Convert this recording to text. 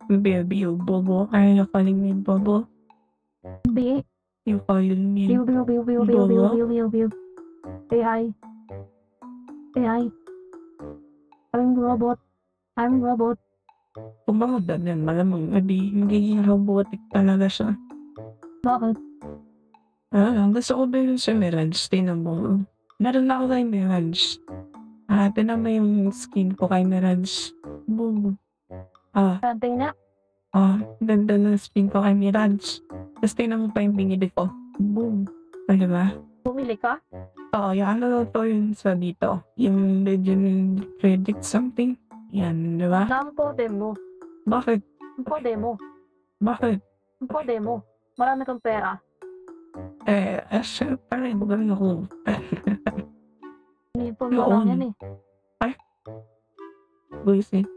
Baby, yung bobo. Kaya na kaling yung bobo. Hindi. Yung kaling Biu, yung biu, biu, biu, biu, biu, bobo. biu, biu, biu. AI. AI. I'm robot. I'm robot. Kung baka ganyan, malamang hindi robotic talaga siya. Bakit? Gusto ko ba yun sa Mirage? Tinan mo. Meron ako kay Mirage. Tinan mo yung skin ko kay Mirage. Boom. Ah, Pantay na. ganda ng skin ko kay Mirage. Tapos tinan mo pa yung binili ko. Boom. Diba? Bumili ka? Yung ano to yun sa dito. Yung Legend Credit something. Yan, diba? Na-encode mo. Bakit? Encode mo. Bakit? Encode mo. Marami kang pera. Syempre, magaling ako. Inipon mo lang Noon. yan eh. Buisit.